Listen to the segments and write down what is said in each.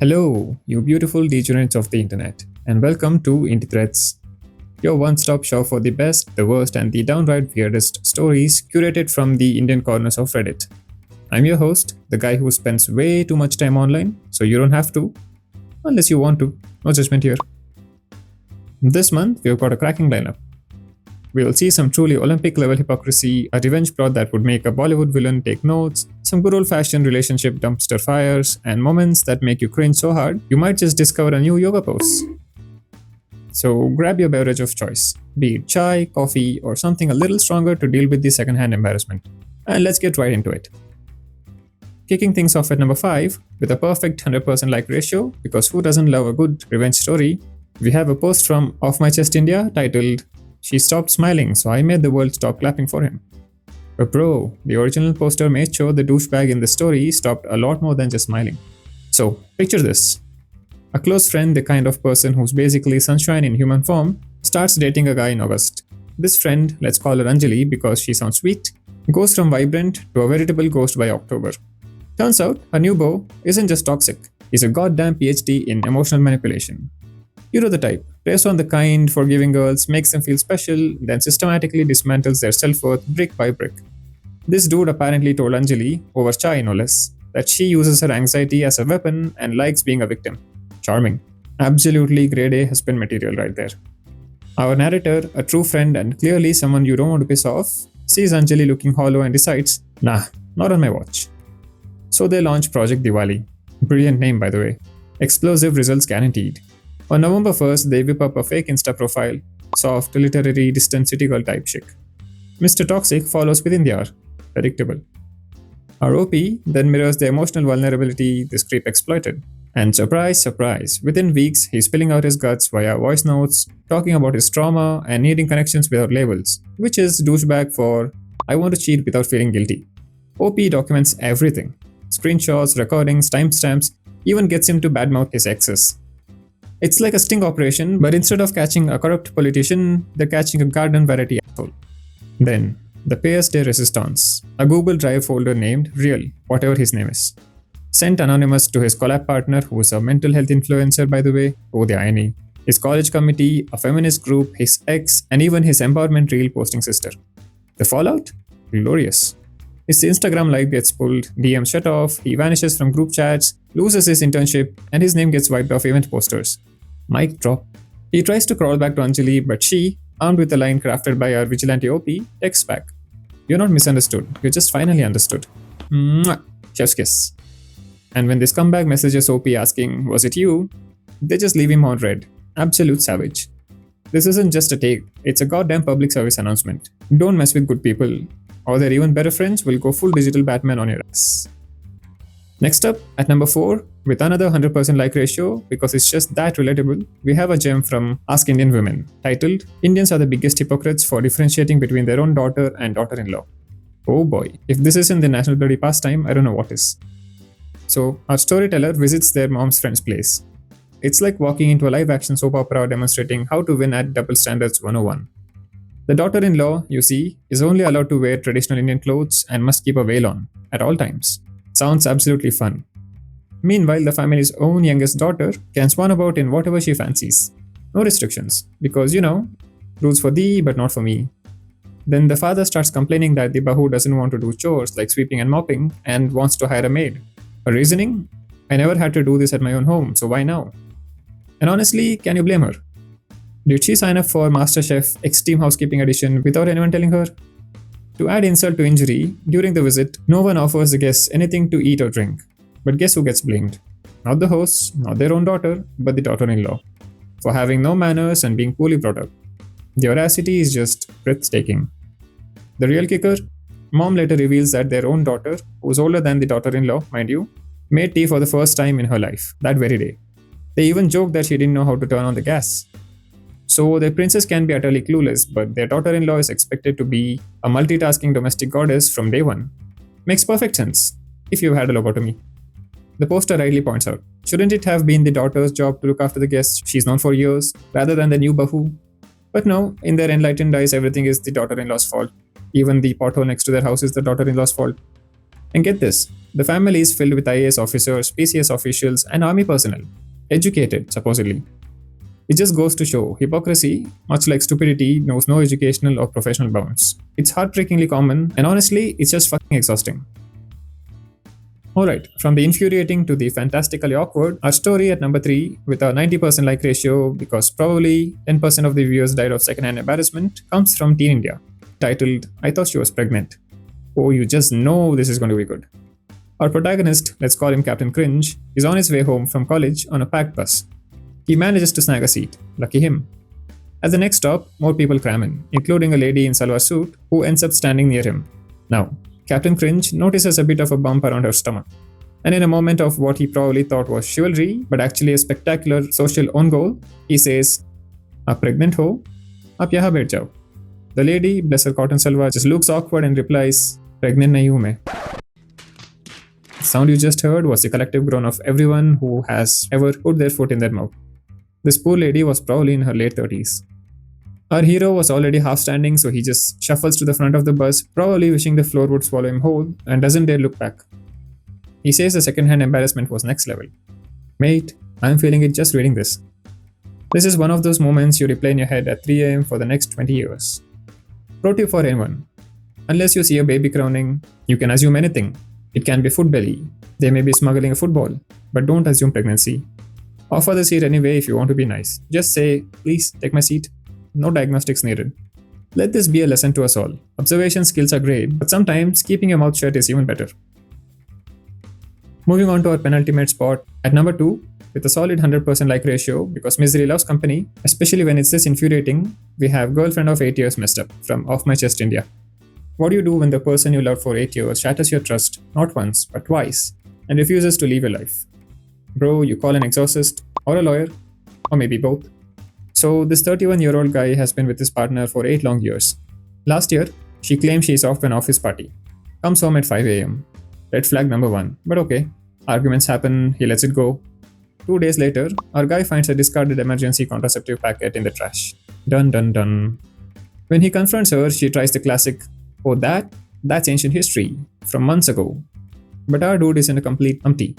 Hello, you beautiful degenerates of the internet, and welcome to IndiThreads, your one-stop shop for the best, the worst, and the downright weirdest stories curated from the Indian corners of Reddit. I'm your host, the guy who spends way too much time online, so you don't have to, unless you want to. No judgment here. This month, we've got a cracking lineup. We will see some truly Olympic level hypocrisy, a revenge plot that would make a Bollywood villain take notes, some good old fashioned relationship dumpster fires, and moments that make you cringe so hard you might just discover a new yoga pose. So grab your beverage of choice, be it chai, coffee, or something a little stronger to deal with the secondhand embarrassment. And let's get right into it. Kicking things off at number 5, with a perfect 100% like ratio, because who doesn't love a good revenge story, we have a post from Off My Chest India titled, "She stopped smiling, so I made the world stop clapping for him." But bro, the original poster made sure the douchebag in the story stopped a lot more than just smiling. So, picture this. A close friend, the kind of person who's basically sunshine in human form, starts dating a guy in August. This friend, let's call her Anjali because she sounds sweet, goes from vibrant to a veritable ghost by October. Turns out, her new beau isn't just toxic, he's a goddamn PhD in emotional manipulation. You know the type. Preys on the kind, forgiving girls, makes them feel special, then systematically dismantles their self-worth brick by brick. This dude apparently told Anjali, over chai no less, that she uses her anxiety as a weapon and likes being a victim. Charming. Absolutely grade A husband material right there. Our narrator, a true friend and clearly someone you don't want to piss off, sees Anjali looking hollow and decides, nah, not on my watch. So they launch Project Diwali. Brilliant name by the way. Explosive results guaranteed. On November 1st, they whip up a fake Insta profile, soft, literary, distant city girl type chick. Mr. Toxic follows within the hour. Predictable. Our OP then mirrors the emotional vulnerability this creep exploited. And surprise, surprise, within weeks, he's spilling out his guts via voice notes, talking about his trauma and needing connections without labels, which is douchebag for I want to cheat without feeling guilty. OP documents everything. Screenshots, recordings, timestamps, even gets him to badmouth his exes. It's like a sting operation, but instead of catching a corrupt politician, they're catching a garden variety asshole. Then, the Pièce de Resistance, a Google Drive folder named Real, whatever his name is. Sent anonymous to his collab partner, who is a mental health influencer by the way, oh the irony, his college committee, a feminist group, his ex, and even his empowerment reel posting sister. The fallout? Glorious. His Instagram live gets pulled, DMs shut off, he vanishes from group chats, loses his internship, and his name gets wiped off event posters. Mic drop. He tries to crawl back to Anjali, but she, armed with a line crafted by our vigilante OP, texts back. You're not misunderstood, you're just finally understood. Mwah! Chef's kiss. And when this comeback messages OP asking, was it you? They just leave him on red. Absolute savage. This isn't just a take, it's a goddamn public service announcement. Don't mess with good people, or their even better friends will go full digital Batman on your ass. Next up, at number 4, with another 100% like ratio, because it's just that relatable, we have a gem from Ask Indian Women, titled, Indians are the biggest hypocrites for differentiating between their own daughter and daughter-in-law. Oh boy, if this isn't the national bloody pastime, I don't know what is. So, our storyteller visits their mom's friend's place. It's like walking into a live-action soap opera demonstrating how to win at Double Standards 101. The daughter-in-law, you see, is only allowed to wear traditional Indian clothes and must keep a veil on, at all times. Sounds absolutely fun. Meanwhile, the family's own youngest daughter can swan about in whatever she fancies. No restrictions, because rules for thee but not for me. Then the father starts complaining that the bahu doesn't want to do chores like sweeping and mopping and wants to hire a maid. Her reasoning? I never had to do this at my own home, so why now? And honestly, can you blame her? Did she sign up for MasterChef Extreme Housekeeping Edition without anyone telling her? To add insult to injury, during the visit, no one offers the guests anything to eat or drink. But guess who gets blamed? Not the hosts, not their own daughter, but the daughter-in-law, for having no manners and being poorly brought up. The audacity is just breathtaking. The real kicker? Mom later reveals that their own daughter, who's older than the daughter-in-law, mind you, made tea for the first time in her life, that very day. They even joked that she didn't know how to turn on the gas. So their princess can be utterly clueless, but their daughter-in-law is expected to be a multitasking domestic goddess from day one. Makes perfect sense, if you've had a lobotomy. The poster rightly points out, shouldn't it have been the daughter's job to look after the guests she's known for years, rather than the new bahu? But no, in their enlightened eyes, everything is the daughter-in-law's fault. Even the pothole next to their house is the daughter-in-law's fault. And get this, The family is filled with IAS officers, PCS officials, and army personnel. Educated, supposedly. It just goes to show hypocrisy, much like stupidity, knows no educational or professional bounds. It's heartbreakingly common, and honestly, it's just fucking exhausting. Alright, from the infuriating to the fantastically awkward, our story at number 3 with a 90% like ratio because probably 10% of the viewers died of secondhand embarrassment comes from Teen India, titled I Thought She Was Pregnant. Oh, you just know this is going to be good. Our protagonist, let's call him Captain Cringe, is on his way home from college on a packed bus. He manages to snag a seat, lucky him. At the next stop, more people cram in, including a lady in salwar suit who ends up standing near him. Now, Captain Cringe notices a bit of a bump around her stomach. And in a moment of what he probably thought was chivalry, but actually a spectacular social own goal, he says, "A pregnant ho? Aap yahan baith jao." The lady, bless her cotton salwar, just looks awkward and replies, "Pregnant nahi hu main." The sound you just heard was the collective groan of everyone who has ever put their foot in their mouth. This poor lady was probably in her late 30s. Our hero was already half standing, so he just shuffles to the front of the bus, probably wishing the floor would swallow him whole, and doesn't dare look back. He says the second-hand embarrassment was next level. Mate, I'm feeling it just reading this. This is one of those moments you replay in your head at 3 am for the next 20 years. Pro tip for anyone. Unless you see a baby crowning, you can assume anything. It can be foot belly. They may be smuggling a football, but don't assume pregnancy. Offer the seat anyway if you want to be nice. Just say, "Please, take my seat." No diagnostics needed. Let this be a lesson to us all. Observation skills are great, but sometimes keeping your mouth shut is even better. Moving on to our penultimate spot, at number 2, with a solid 100% like ratio, because misery loves company, especially when it's this infuriating, we have girlfriend of 8 years messed up from Off My Chest India. What do you do when the person you loved for 8 years shatters your trust, not once, but twice, and refuses to leave your life? Bro, you call an exorcist, or a lawyer, or maybe both. So this 31-year-old guy has been with his partner for 8 long years. Last year, she claimed she is off to an office party. Comes home at 5 am. Red flag number 1, but okay. Arguments happen, he lets it go. 2 days later, our guy finds a discarded emergency contraceptive packet in the trash. Dun dun dun. When he confronts her, she tries the classic, "Oh, that's ancient history, from months ago." But our dude is in a complete umpty.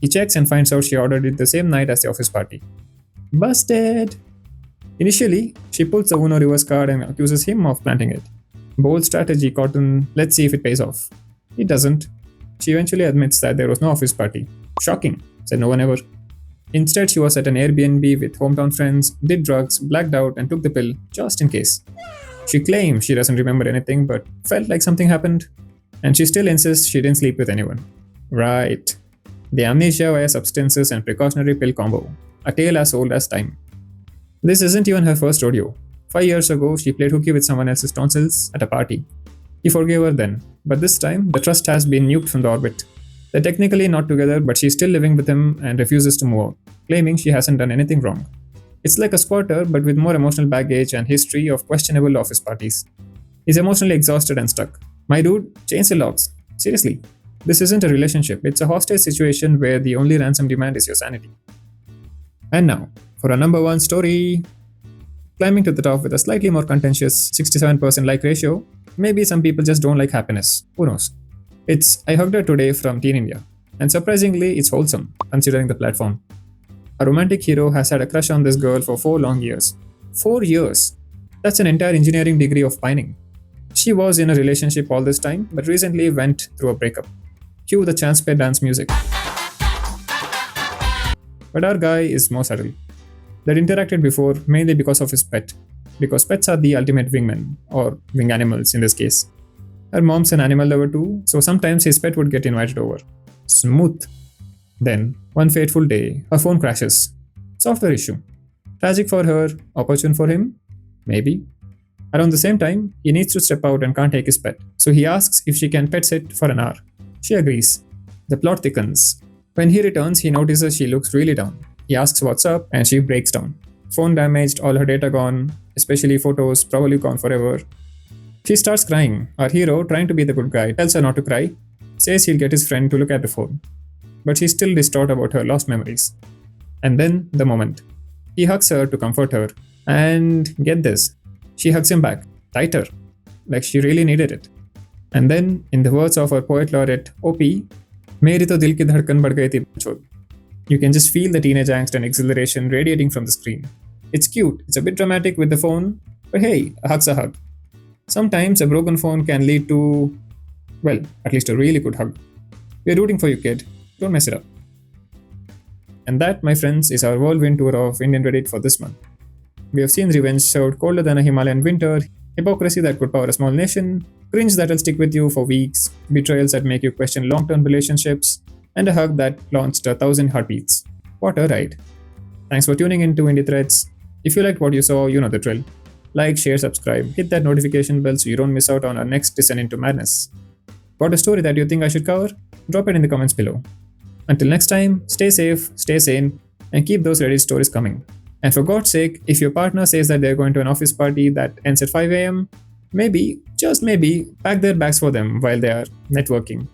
He checks and finds out she ordered it the same night as the office party. Busted! Initially, she pulls the Uno reverse card and accuses him of planting it. Bold strategy, Cotton. Let's see if it pays off. It doesn't. She eventually admits that there was no office party. Shocking, said no one ever. Instead, she was at an Airbnb with hometown friends, did drugs, blacked out, and took the pill, just in case. She claims she doesn't remember anything, but felt like something happened. And she still insists she didn't sleep with anyone. Right. The amnesia via substances and precautionary pill combo. A tale as old as time. This isn't even her first rodeo. 5 years ago, she played hooky with someone else's tonsils at a party. He forgave her then, but this time, the trust has been nuked from the orbit. They're technically not together, but she's still living with him and refuses to move out, claiming she hasn't done anything wrong. It's like a squatter, but with more emotional baggage and history of questionable office parties. He's emotionally exhausted and stuck. My dude, change the locks. Seriously. This isn't a relationship, it's a hostage situation where the only ransom demand is your sanity. And now, for our number 1 story. Climbing to the top with a slightly more contentious 67% like ratio, maybe some people just don't like happiness, who knows. It's I Hugged Her Today from Teen India, and surprisingly it's wholesome, considering the platform. A romantic hero has had a crush on this girl for 4 long years. 4 years! That's an entire engineering degree of pining. She was in a relationship all this time, but recently went through a breakup. Cue the chance pay dance music. But our guy is more subtle. They'd interacted before mainly because of his pet, because pets are the ultimate wingmen, or wing animals in this case. Her mom's an animal lover too, so sometimes his pet would get invited over. Smooth. Then, one fateful day, her phone crashes. Software issue. Tragic for her, opportune for him? Maybe. Around the same time, he needs to step out and can't take his pet, so he asks if she can pet sit for an hour. She agrees. The plot thickens. When he returns, he notices she looks really down. He asks what's up, and she breaks down. Phone damaged, all her data gone, especially photos, probably gone forever. She starts crying. Our hero, trying to be the good guy, tells her not to cry, says he'll get his friend to look at the phone. But she's still distraught about her lost memories. And then, the moment. He hugs her to comfort her, and get this, she hugs him back, tighter, like she really needed it. And then, in the words of our poet laureate, OP, मेरी तो दिल की धड़कन बढ़ गई थी बचोद. You can just feel the teenage angst and exhilaration radiating from the screen. It's cute, it's a bit dramatic with the phone, but hey, a hug's a hug. Sometimes a broken phone can lead to, well, at least a really good hug. We're rooting for you, kid. Don't mess it up. And that, my friends, is our whirlwind tour of Indian Reddit for this month. We have seen revenge served colder than a Himalayan winter, hypocrisy that could power a small nation, cringe that'll stick with you for weeks, betrayals that make you question long term relationships, and a hug that launched 1,000 heartbeats. What a ride. Thanks for tuning in to IndiThreads. If you liked what you saw, you know the drill. Like, share, subscribe, hit that notification bell so you don't miss out on our next descent into madness. Got a story that you think I should cover? Drop it in the comments below. Until next time, stay safe, stay sane, and keep those Reddit stories coming. And for God's sake, if your partner says that they're going to an office party that ends at 5 am, maybe, just maybe, pack their bags for them while they are networking.